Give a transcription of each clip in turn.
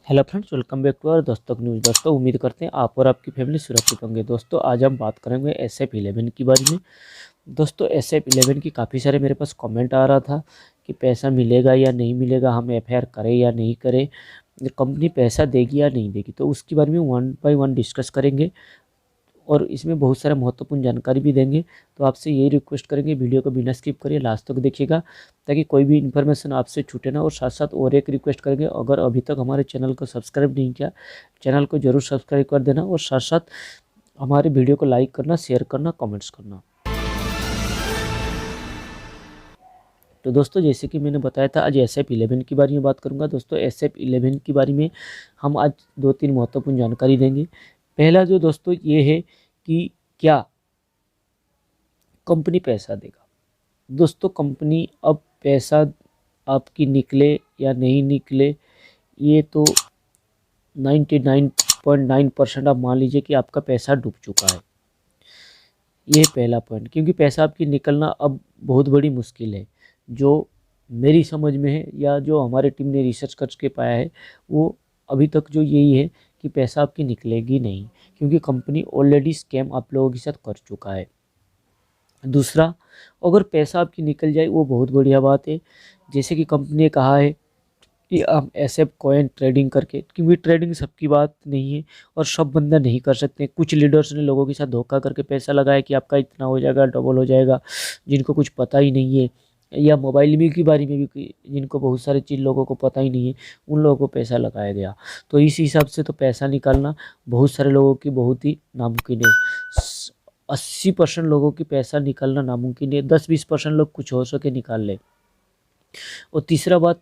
Hello friends, welcome back to our Dastak news. दोस्तों, उम्मीद करते हैं आप और आपकी फैमिली सुरक्षित होंगे। दोस्तों, आज हम बात करेंगे SF11 के बारे में। दोस्तों, SF11 की काफ़ी सारे मेरे पास कमेंट आ रहा था कि पैसा मिलेगा या नहीं मिलेगा, हम FIR करें या नहीं करें, कंपनी पैसा देगी या नहीं देगी। तो उसके बारे में वन बाय वन डिस्कस करेंगे और इसमें बहुत सारा महत्वपूर्ण जानकारी भी देंगे। तो आपसे यही रिक्वेस्ट करेंगे, वीडियो को बिना स्किप करिए, लास्ट तक देखिएगा ताकि कोई भी इन्फॉर्मेशन आपसे छूटे ना। और साथ साथ और एक रिक्वेस्ट करेंगे, अगर अभी तक हमारे चैनल को सब्सक्राइब नहीं किया, चैनल को जरूर सब्सक्राइब कर देना और साथ साथ हमारे वीडियो को लाइक करना, शेयर करना, कमेंट्स करना। तो दोस्तों, जैसे कि मैंने बताया था, आज SF11 के बारे में बात करूंगा। दोस्तों, SF11 के बारे में हम आज दो तीन महत्वपूर्ण जानकारी देंगे। पहला जो दोस्तों ये है कि क्या कंपनी पैसा देगा। दोस्तों, कंपनी अब पैसा आपकी निकले या नहीं निकले, ये तो 99.9% आप मान लीजिए कि आपका पैसा डूब चुका है। ये पहला पॉइंट, क्योंकि पैसा आपकी निकलना अब बहुत बड़ी मुश्किल है। जो मेरी समझ में है या जो हमारे टीम ने रिसर्च करके पाया है, वो अभी तक जो यही है कि पैसा आपकी निकलेगी नहीं, क्योंकि कंपनी ऑलरेडी स्कैम आप लोगों के साथ कर चुका है। दूसरा, अगर पैसा आपकी निकल जाए वो बहुत बढ़िया बात है। जैसे कि कंपनी ने कहा है कि हम SF कॉइन ट्रेडिंग करके, क्योंकि ट्रेडिंग सबकी बात नहीं है और सब बंदा नहीं कर सकते। कुछ लीडर्स ने लोगों के साथ धोखा करके पैसा लगाया कि आपका इतना हो जाएगा, डबल हो जाएगा, जिनको कुछ पता ही नहीं है। या मोबाइल में के बारे में भी जिनको बहुत सारी चीज़ लोगों को पता ही नहीं है, उन लोगों को पैसा लगाया गया। तो इस हिसाब से तो पैसा निकालना बहुत सारे लोगों की बहुत ही नामुमकिन है। 80% लोगों की पैसा निकालना नामुमकिन है, 10-20% लोग कुछ हो सके निकाल ले। और तीसरा बात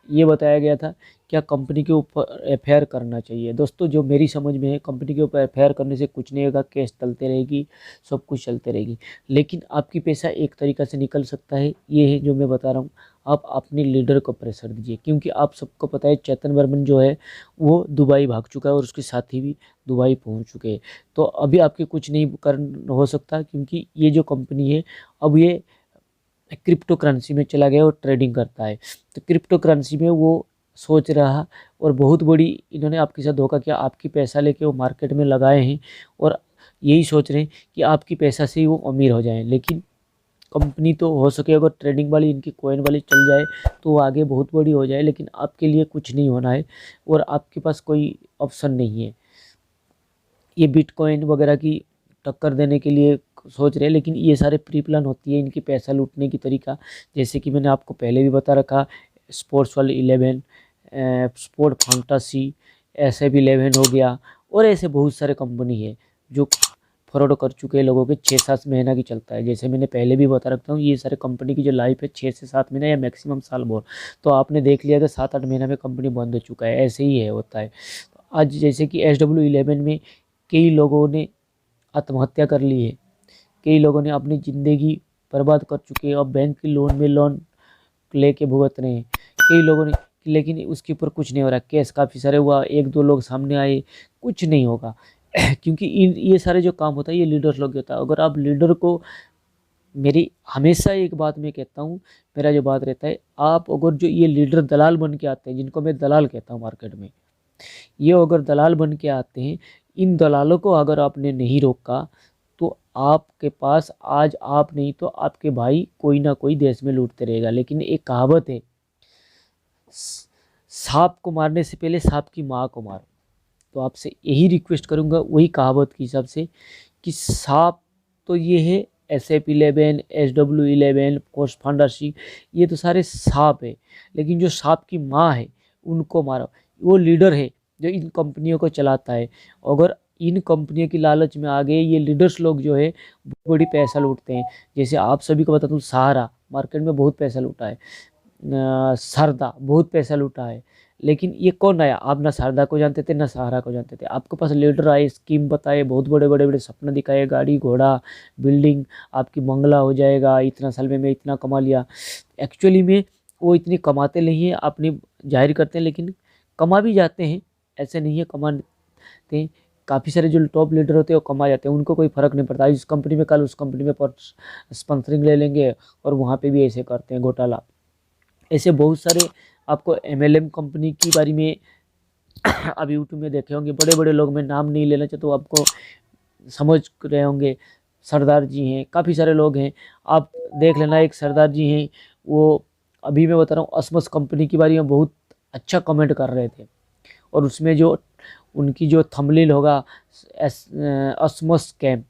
ये बताया गया था, क्या कंपनी के ऊपर FIR करना चाहिए। दोस्तों, जो मेरी समझ में है, कंपनी के ऊपर FIR करने से कुछ नहीं होगा, केस चलते रहेगी, सब कुछ चलते रहेगी। लेकिन आपकी पैसा एक तरीक़ा से निकल सकता है, ये है जो मैं बता रहा हूँ। आप अपने लीडर को प्रेशर दीजिए, क्योंकि आप सबको पता है चेतन वर्मन जो है वो दुबई भाग चुका है और उसके साथी भी दुबई पहुँच चुके हैं। तो अभी आपके कुछ नहीं कर हो सकता, क्योंकि ये जो कंपनी है अब ये क्रिप्टो करेंसी में चला गया और ट्रेडिंग करता है। तो क्रिप्टो करेंसी में वो सोच रहा, और बहुत बड़ी इन्होंने आपके साथ धोखा किया। आपकी पैसा लेके वो मार्केट में लगाए हैं और यही सोच रहे हैं कि आपकी पैसा से ही वो अमीर हो जाएं। लेकिन कंपनी तो हो सके अगर ट्रेडिंग वाली, इनकी कॉइन वाली चल जाए तो वो आगे बहुत बड़ी हो जाए, लेकिन आपके लिए कुछ नहीं होना है और आपके पास कोई ऑप्शन नहीं है। ये बिटकॉइन वगैरह की टक्कर देने के लिए सोच रहे हैं, लेकिन ये सारे प्री प्लान होती है इनकी पैसा लूटने की तरीका। जैसे कि मैंने आपको पहले भी बता रखा, स्पोर्ट्स वाले 11, स्पोर्ट फंटासी, SF11 हो गया, और ऐसे बहुत सारे कंपनी है जो फ्रॉड कर चुके हैं लोगों के। 6-7 महीना की चलता है। जैसे मैंने पहले भी बता रखता हूँ, ये सारे कंपनी की जो लाइफ है 6 से 7 महीना या मैक्सिमम साल भर। तो आपने देख लिया कि 7-8 महीना में कंपनी बंद हो चुका है, ऐसे ही है होता है। तो आज जैसे कि SW11 में कई लोगों ने आत्महत्या कर ली है, कई लोगों ने अपनी ज़िंदगी बर्बाद कर चुके हैं और बैंक की लोन में लोन लेके भुगत रहे हैं कई लोगों ने, लेकिन उसके ऊपर कुछ नहीं हो रहा। केस काफ़ी सारे हुआ, 1-2 लोग सामने आए, कुछ नहीं होगा। क्योंकि ये सारे जो काम होता है ये लीडर्स लोग होता है। अगर आप लीडर को, मेरी हमेशा एक बात मैं कहता हूँ, मेरा जो बात रहता है, आप अगर जो ये लीडर दलाल बन के आते हैं, जिनको मैं दलाल कहता हूँ मार्केट में, ये अगर दलाल बन के आते हैं, इन दलालों को अगर आपने नहीं रोका तो आपके पास आज आप नहीं तो आपके भाई कोई ना कोई देश में लूटते रहेगा। लेकिन एक कहावत है, सांप को मारने से पहले सांप की माँ को मारो। तो आपसे यही रिक्वेस्ट करूंगा वही कहावत के हिसाब से, कि सांप तो ये है SF11, SW11, कोर्स फाउंडरशिप, ये तो सारे सांप है, लेकिन जो सांप की माँ है उनको मारो। वो लीडर है जो इन कंपनियों को चलाता है। अगर इन कंपनियों की लालच में आ गए ये लीडर्स लोग जो है, बहुत बड़ी पैसा लूटते हैं। जैसे आप सभी को बता दूं, सहारा मार्केट में बहुत पैसा लूटा है, शारदा बहुत पैसा लूटा है। लेकिन ये कौन आया, आप ना शारदा को जानते थे ना सहारा को जानते थे। आपके पास लीडर आए, स्कीम बताए, बहुत बड़े बड़े बड़े सपने दिखाए, गाड़ी घोड़ा बिल्डिंग, आपकी बंगला हो जाएगा, इतना साल में मैं इतना कमा लिया। एक्चुअली में वो इतनी कमाते नहीं है, अपनी जाहिर करते हैं, लेकिन कमा भी जाते हैं, ऐसे नहीं है कमाते हैं। काफ़ी सारे जो टॉप लीडर होते हैं वो कमा जाते हैं, उनको कोई फ़र्क नहीं पड़ता। इस कंपनी में कल उस कंपनी में स्पॉन्सरिंग ले लेंगे और वहाँ पे भी ऐसे करते हैं घोटाला। ऐसे बहुत सारे आपको MLM कंपनी के बारे में अब यूट्यूब में देखे होंगे बड़े बड़े लोग, मैं नाम नहीं लेना चाहता, तो आपको समझ रहे होंगे। सरदार जी हैं, काफ़ी सारे लोग हैं, आप देख लेना। एक सरदार जी हैं, वो अभी मैं बता रहा हूँ असमस कंपनी के बारे में बहुत अच्छा कमेंट कर रहे थे, और उसमें जो उनकी जो थंबनेल होगा असमस कैंप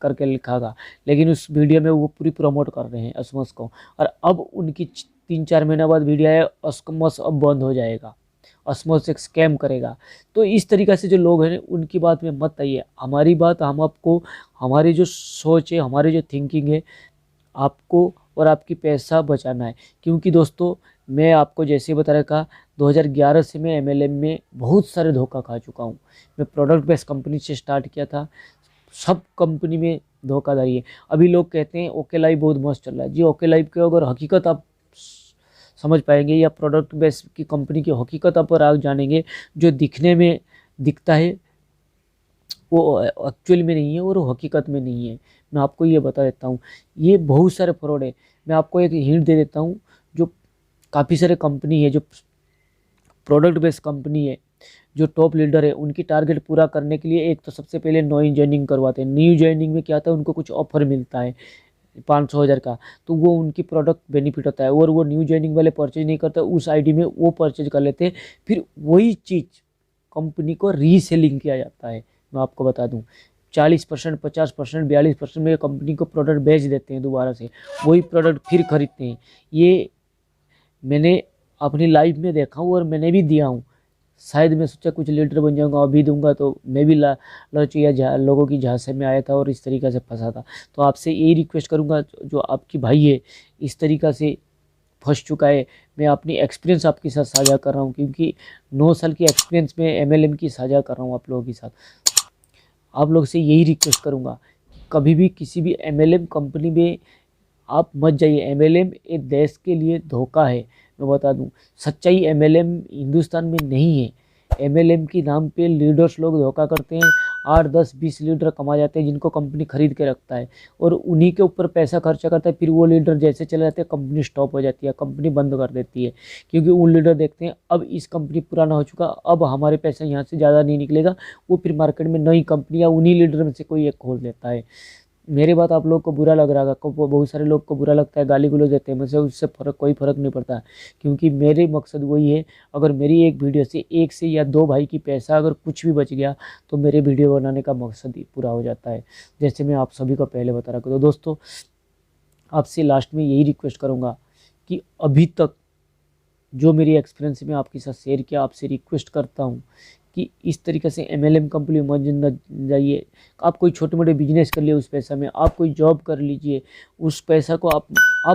करके लिखा था, लेकिन उस वीडियो में वो पूरी प्रमोट कर रहे हैं असमस को। और अब उनकी 3-4 महीना बाद वीडियो है असमस अब बंद हो जाएगा, असमस एक स्कैम करेगा। तो इस तरीक़े से जो लोग हैं उनकी बात में मत आइए। हमारी बात, हम आपको, हमारी जो सोच है, हमारी जो थिंकिंग है, आपको और आपकी पैसा बचाना है। क्योंकि दोस्तों मैं आपको जैसे बता रहा था, 2011 से मैं एमएलएम में बहुत सारे धोखा खा चुका हूँ। मैं प्रोडक्ट बेस्ड कंपनी से स्टार्ट किया था, सब कंपनी में धोखाधड़ी है। अभी लोग कहते हैं ओके लाइव बहुत मस्त चल रहा है जी, ओके लाइव के अगर हकीकत आप समझ पाएंगे, या प्रोडक्ट बेस्ड की कंपनी की हकीकत आप पर आग जानेंगे, जो दिखने में दिखता है वो एक्चुअल में नहीं है और वो हकीकत में नहीं है। मैं आपको ये बता देता हूँ, ये बहुत सारे फ्रॉड है। मैं आपको एक हिंट दे देता हूँ, जो काफ़ी सारे कंपनी है, जो प्रोडक्ट बेस्ड कंपनी है, जो टॉप लीडर है, उनकी टारगेट पूरा करने के लिए एक तो सबसे पहले न्यू ज्वाइनिंग करवाते हैं। न्यू ज्वाइनिंग में क्या होता है, उनको कुछ ऑफर मिलता है 500,000 का, तो वो उनकी प्रोडक्ट बेनिफिट होता है, और वो न्यू ज्वाइनिंग वाले परचेज नहीं करते, उस आईडी में वो परचेज कर लेते हैं। फिर वही चीज़ कंपनी को रीसेलिंग किया जाता है। मैं आपको बता दूं, 40%, 50%, 42% में कंपनी को प्रोडक्ट बेच देते हैं, दोबारा से वही प्रोडक्ट फिर खरीदते हैं। ये मैंने अपनी लाइफ में देखा हूँ और मैंने भी दिया हूँ। शायद मैं सोचा कुछ लीडर बन जाऊंगा, अभी दूंगा, तो मैं भी लालची लोगों की झांसे में आया था और इस तरीक़े से फंसा था। तो आपसे यही रिक्वेस्ट करूंगा, जो आपकी भाई है इस तरीक़ा से फंस चुका है, मैं अपनी एक्सपीरियंस आपके साथ साझा कर रहा हूँ, क्योंकि 9 साल की एक्सपीरियंस में एमएलएम की साझा कर रहा हूँ आप लोगों के साथ। आप लोग से यही रिक्वेस्ट करूँगा, कभी भी किसी भी एमएलएम कंपनी में आप मत जाइए। एमएलएम एक देश के लिए धोखा है। मैं बता दूं, सच्चाई एमएलएम हिंदुस्तान में नहीं है। एमएलएम के नाम पे लीडर्स लोग धोखा करते हैं, 8, 10, 20 लीडर कमा जाते हैं, जिनको कंपनी खरीद के रखता है, और उन्हीं के ऊपर पैसा खर्चा करता है। फिर वो लीडर जैसे चले जाते हैं, कंपनी स्टॉप हो जाती है, कंपनी बंद कर देती है, क्योंकि उन लीडर देखते हैं अब इस कंपनी पुराना हो चुका, अब हमारे पैसा यहाँ से ज़्यादा नहीं निकलेगा, वो फिर मार्केट में नई कंपनियाँ उन्हीं लीडर में से कोई एक खोल देता है। मेरी बात आप लोग को बुरा लग रहा होगा, बहुत सारे लोग को बुरा लगता है, गाली गलौज देते हैं, मुझे उससे कोई फ़र्क नहीं पड़ता, क्योंकि मेरे मकसद वही है। अगर मेरी एक वीडियो से 1 से या 2 भाई की पैसा अगर कुछ भी बच गया, तो मेरे वीडियो बनाने का मकसद ही पूरा हो जाता है, जैसे मैं आप सभी को पहले बता रहा हूँ। तो दोस्तों आपसे लास्ट में यही रिक्वेस्ट करूँगा कि अभी तक जो मेरी एक्सपीरियंस में आपके साथ शेयर किया, आपसे रिक्वेस्ट करता हूँ कि इस तरीके से एमएलएम कंपनी में मत जाइए। आप कोई छोटे मोटे बिजनेस कर लिए उस पैसा में, आप कोई जॉब कर लीजिए, उस पैसा को आप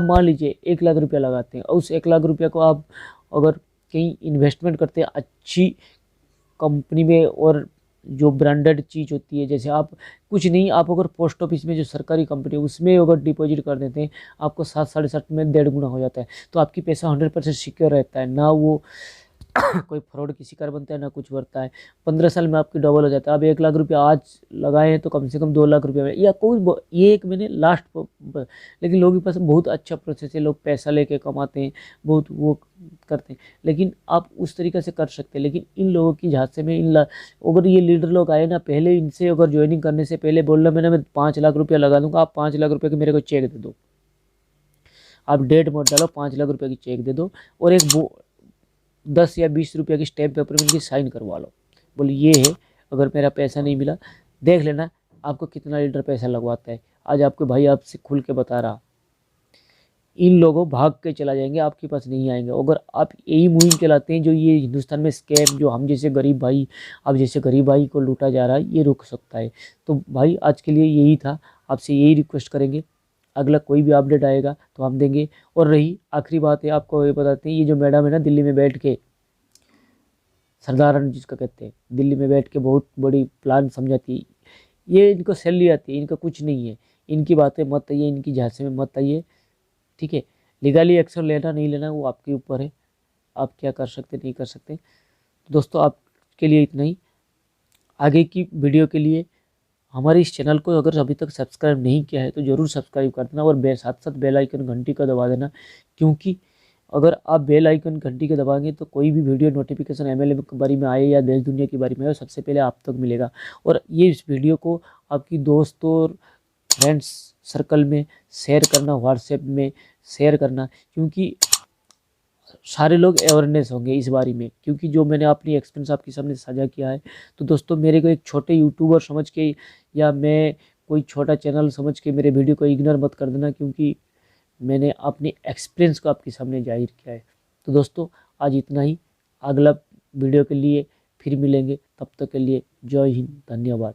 मान लीजिए 1 लाख रुपया लगाते हैं, और उस 1 लाख रुपया को आप अगर कहीं इन्वेस्टमेंट करते हैं अच्छी कंपनी में, और जो ब्रांडेड चीज़ होती है, जैसे आप कुछ नहीं, आप अगर पोस्ट ऑफिस में जो सरकारी कंपनी है उसमें अगर डिपॉजिट कर देते हैं, आपको 7, 7.5 में 1.5 गुना हो जाता है। तो आपकी पैसा 100% सिक्योर रहता है, ना वो कोई फ्रॉड की शिकार बनता है, ना कुछ बढ़ता है। 15 साल में आपकी डबल हो जाता है। आप 1 लाख रुपया आज लगाए हैं तो कम से कम 2 लाख रुपया में, या कोई ये एक मैंने लास्ट लेकिन लोगों के पास बहुत अच्छा प्रोसेस है, लोग पैसा लेके कमाते हैं, बहुत वो करते हैं, लेकिन आप उस तरीके से कर सकते हैं। लेकिन इन लोगों की झांसे में अगर ये लीडर लोग आए ना, पहले इनसे अगर ज्वाइनिंग करने से पहले बोल रहा मैं 5 लाख रुपया लगा दूंगा, आप 5 लाख रुपये के मेरे को चेक दे दो, आप डेट मत डालो, 5 लाख रुपये की चेक दे दो, और एक 10 या 20 रुपये की स्टैम्प पेपर में इनकी साइन करवा लो, बोले ये है, अगर मेरा पैसा नहीं मिला देख लेना आपको कितना लीटर पैसा लगवाता है। आज आपके भाई आपसे खुल के बता रहा, इन लोगों भाग के चला जाएंगे, आपके पास नहीं आएंगे। अगर आप यही मुहिम चलाते हैं, जो ये हिंदुस्तान में स्कैम, जो हम जैसे गरीब भाई, अब जैसे गरीब भाई को लूटा जा रहा है, ये रुक सकता है। तो भाई आज के लिए यही था, आपसे यही रिक्वेस्ट करेंगे, अगला कोई भी अपडेट आएगा तो हम देंगे। और रही आखिरी बात है, आपको ये बताते हैं, ये जो मैडम है ना दिल्ली में बैठ के, सरदारन जिसका कहते हैं, दिल्ली में बैठ के बहुत बड़ी प्लान समझाती है, ये इनको सैलरी आती है, इनका कुछ नहीं है, इनकी बातें मत आइए, इनकी झांसे में मत आइए, ठीक है। लीगली एक्शन लेना नहीं लेना वो आपके ऊपर है, आप क्या कर सकते नहीं कर सकते। तो दोस्तों आपके लिए इतना ही। आगे की वीडियो के लिए हमारे इस चैनल को अगर अभी तक सब्सक्राइब नहीं किया है तो ज़रूर सब्सक्राइब कर देना, और साथ साथ बेल आइकन घंटी का दबा देना, क्योंकि अगर आप बेल आइकन घंटी के दबाएंगे तो कोई भी वीडियो नोटिफिकेशन एमएलए के बारे में आए या देश दुनिया के बारे में आए सबसे पहले आप तक मिलेगा। और ये इस वीडियो को आपकी दोस्तों और फ्रेंड्स सर्कल में शेयर करना, व्हाट्सएप में शेयर करना, क्योंकि सारे लोग अवेयरनेस होंगे इस बारे में। क्योंकि जो मैंने अपनी एक्सपीरियंस आपके सामने साझा किया है, तो दोस्तों मेरे को एक छोटे यूट्यूबर समझ के या मैं कोई छोटा चैनल समझ के मेरे वीडियो को इग्नोर मत कर देना, क्योंकि मैंने अपनी एक्सपीरियंस को आपके सामने जाहिर किया है। तो दोस्तों आज इतना ही, अगला वीडियो के लिए फिर मिलेंगे, तब तक के लिए जय हिंद, धन्यवाद।